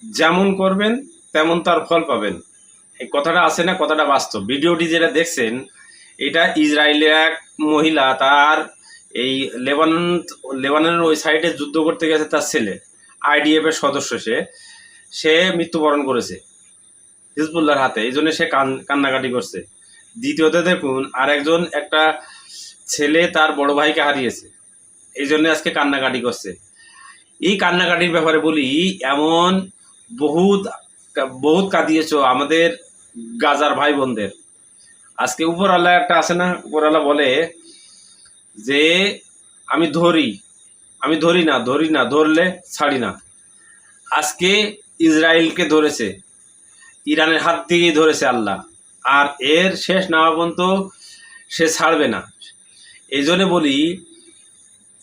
যেমন করবেন তেমন তার ফল পাবেন। এই কথাটা আছে না, কথাটা বাস্তব। ভিডিওটি যেটা দেখছেন এটা ইসরায়েলের এক মহিলা, তার এই লেবাননের ওই সাইডে যুদ্ধ করতে গেছে, তার ছেলে আইডিএফ এর সদস্য, সে মৃত্যুবরণ করেছে হিজবুল্লাহর হাতে, এই জন্য সে কান্নাকাটি করছে। দ্বিতীয়তে দেখুন, আরেকজন একটা ছেলে তার বড় ভাইকে হারিয়েছে, এই জন্য আজকে কান্নাকাটি করছে। এই কান্নাকাটির ব্যাপারে বলি, এমন বহুত বহুত কাঁদিয়েছ আমাদের গাজার ভাই বোনদের। আজকে উপরওয়ালা একটা আছে না, উপরওয়ালা বলে যে আমি ধরি না, ধরলে ছাড়ি না। আজকে ইসরায়েলকে ধরেছে, ইরানের হাত দিকেই ধরেছে আল্লাহ, আর এর শেষ না হওয়া পর্যন্ত সে ছাড়বে না। এই জন্য বলি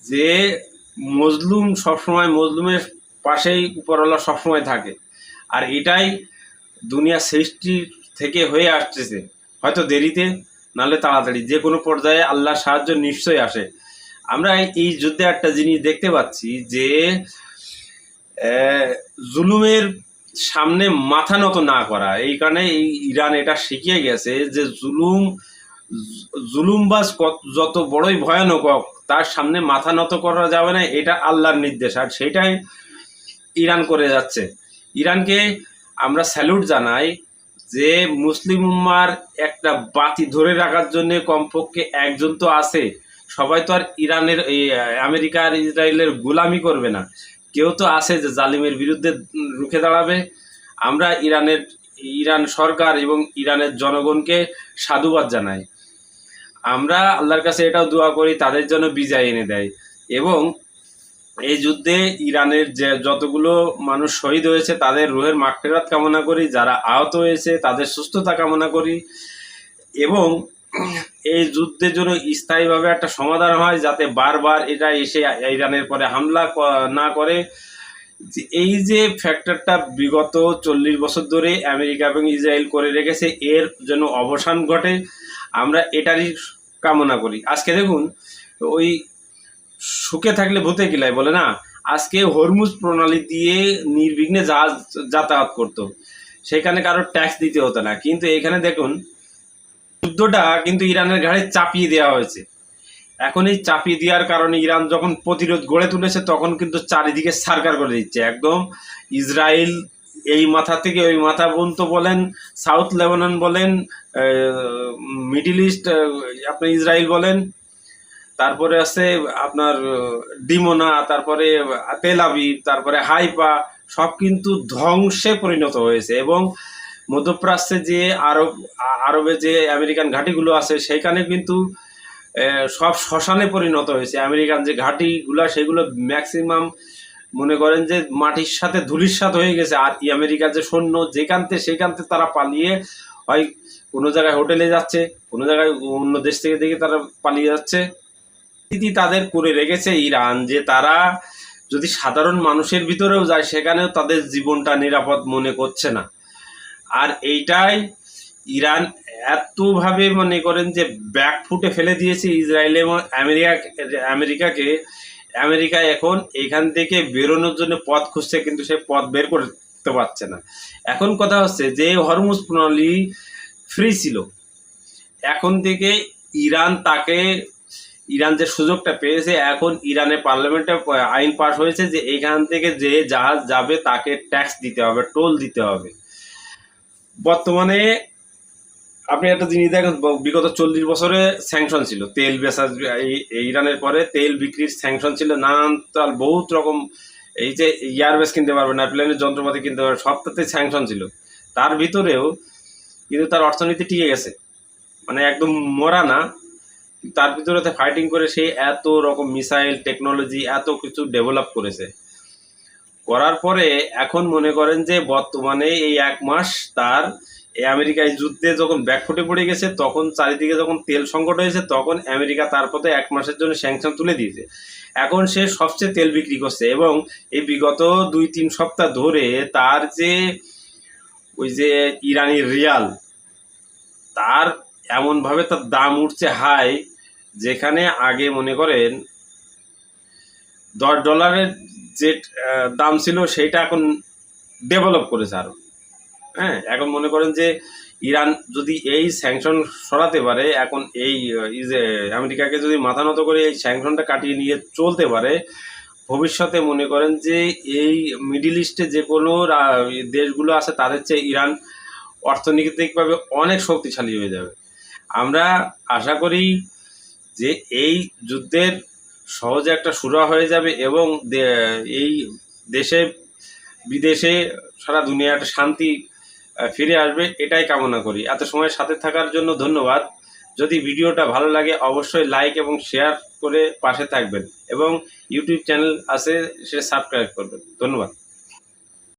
যে মজলুম সবসময়, মজলুমের পাশেই উপরওয়ালা সবসময় থাকে। আর এটাই দুনিয়া সৃষ্টি থেকে হয়ে আসতেছে, হয়তো দেরিতে নাহলে তাড়াতাড়ি, যে কোনো পর্যায়ে আল্লাহর সাহায্য নিশ্চয়ই আসে। আমরা এই যুদ্ধে একটা জিনিস দেখতে পাচ্ছি যে জুলুমের সামনে মাথা নত না করা। এই কারণে এই ইরান এটা শিখিয়ে গেছে যে জুলুমবাজ যত বড়ই ভয়ানক হোক, তার সামনে মাথা নত করা যাবে না, এটা আল্লাহর নির্দেশ, আর সেটাই ইরান করে যাচ্ছে। ইরানকে আমরা স্যালুট জানাই যে মুসলিম উম্মার একটা বাতি ধরে রাখার জন্য কমপক্ষে একজন তো আছে। সবাই তো আর ইরানের এই আমেরিকা আর ইসরায়েলের গোলামি করবে না, কেউ তো আছে যে জালিমের বিরুদ্ধে রুখে দাঁড়াবে। আমরা ইরান সরকার এবং ইরানের জনগণকে সাধুবাদ জানাই। আমরা আল্লাহর কাছে এটাও দোয়া করি তাদের জন্য বিজয় এনে দেয়। এবং এই যুদ্ধে ইরানের যে যতগুলো মানুষ শহীদ হয়েছে তাদের রুহের মাগফিরাত কামনা করি, যারা আহত হয়েছে তাদের সুস্থতা কামনা করি, এবং এই যুদ্ধের জন্য স্থায়ীভাবে একটা সমাধান হয়, যাতে বারবার এটা এসে ইরানের পরে হামলা না করে। এই যে ফ্যাক্টরটা বিগত 40 বছর ধরে আমেরিকা এবং ইসরায়েল করে রেখেছে, এর জন্য অবসান ঘটে, আমরা এটারই কামনা করি। আজকে দেখুন, ওই সুখে থাকলে ভূতে কিলাই বলে না, আজকে হরমুজ প্রণালী দিয়ে নির্বিঘ্নে জাহাজ যাতায়াত করতো, সেখানে কারোর ট্যাক্স দিতে হতো না। কিন্তু এখানে দেখুন, যুদ্ধটা কিন্তু ইরানের ঘাড়ে চাপিয়ে দেওয়া হয়েছে। এখন এই চাপিয়ে দেওয়ার কারণে ইরান যখন প্রতিরোধ গড়ে তুলেছে, তখন কিন্তু চারিদিকে সারকার করে দিচ্ছে একদম। ইসরায়েল এই মাথা থেকে ওই মাথা পর্যন্ত বলেন, সাউথ লেবানন বলেন, মিডিল ইস্ট আপনার ইসরায়েল বলেন, তারপরে আছে আপনার ডিমোনা, তারপরে তেল আবিব, তারপরে হাইপা, সব কিন্তু ধ্বংসে পরিণত হয়েছে। এবং মধ্যপ্রাচ্যে যে আরবে যে আমেরিকান ঘাঁটিগুলো আছে, সেখানে কিন্তু সব শ্মশানে পরিণত হয়েছে। আমেরিকান যে ঘাঁটিগুলো সেগুলো ম্যাক্সিমাম মনে করেন যে মাটির সাথে ধুলির সাথে হয়ে গেছে। আর আমেরিকার যে সৈন্য সেখানতে তারা পালিয়ে হয় কোনো জায়গায় হোটেলে যাচ্ছে, কোনো জায়গায় অন্য দেশ থেকে দেখে তারা পালিয়ে যাচ্ছে। তাদের করে রেখেছে ইরান যে তারা যদি সাধারণ মানুষের ভিতরেও যায়, সেখানেও তাদের জীবনটা নিরাপদ মনে করছে না। আর এইটাই ইরান এতভাবে মনে করেন যে ব্যাকফুটে ফেলে দিয়েছে ইসরায়েল এবং আমেরিকাকে। আমেরিকা এখন এখান থেকে বেরোনোর জন্য পথ খুঁজছে, কিন্তু সে পথ বের করতে পারছে না। এখন কথা হচ্ছে যে হরমুজ প্রণালী ফ্রি ছিল, এখন থেকে ইরান যে সুযোগটা পেয়েছে, এখন ইরানের পার্লামেন্টে আইন পাস হয়েছে যে এখান থেকে যে জাহাজ যাবে তাকে ট্যাক্স দিতে হবে, টোল দিতে হবে। বর্তমানে আপনি একটা জিনিস দেখেন, বিগত 40 বছরে স্যাংশন ছিল তেল বেচা, ইরানের পরে তেল বিক্রির স্যাংশন ছিল, নানান বহুত রকম, এই যে এয়ারবেস কিনতে পারবে না, প্লেনের যন্ত্রপাতি কিনতে পারবে, সবটাতে স্যাংশন ছিল। তার ভিতরেও কিন্তু তার অর্থনীতি টিকে গেছে, মানে একদম মরা না, তার ভিতরে ফাইটিং করে সে এত রকম মিসাইল টেকনোলজি এত কিছু ডেভেলপ করেছে। করার পরে এখন মনে করেন যে বর্তমানে এই 1 মাস তার এই আমেরিকায় যুদ্ধে যখন ব্যাকফুটে পড়ে গেছে, তখন চারিদিকে যখন তেল সংকট হয়েছে, তখন আমেরিকা তার পথে 1 মাসের জন্য স্যাংশন তুলে দিয়েছে। এখন সে সবচেয়ে তেল বিক্রি করছে, এবং এই বিগত 2-3 সপ্তাহ ধরে তার যে ওই যে ইরানি রিয়াল, তার এমনভাবে তার দাম উঠছে হাই, যেখানে আগে মনে করেন $10 যে দাম ছিল, সেইটা এখন ডেভেলপ করেছে আরও। হ্যাঁ, এখন মনে করেন যে ইরান যদি এই স্যাংশন সরাতে পারে, এখন এই আমেরিকাকে যদি মাথা নত করে এই স্যাংশনটা কাটিয়ে নিয়ে চলতে পারে, ভবিষ্যতে মনে করেন যে এই মিডিল ইস্টে যে কোনো দেশগুলো আছে তাদের চেয়ে ইরান অর্থনৈতিকভাবে অনেক শক্তিশালী হয়ে যাবে। আমরা আশা করি যে এই যুদ্ধের সহজে একটা শুরু হয়ে যাবে এবং এই দেশে বিদেশে সারা দুনিয়া একটা শান্তি ফিরে আসবে, এটাই কামনা করি। এত সময় সাথে থাকার জন্য ধন্যবাদ। যদি ভিডিওটা ভালো লাগে অবশ্যই লাইক এবং শেয়ার করে পাশে থাকবেন এবং ইউটিউব চ্যানেল আছে সে সাবস্ক্রাইব করবেন। ধন্যবাদ।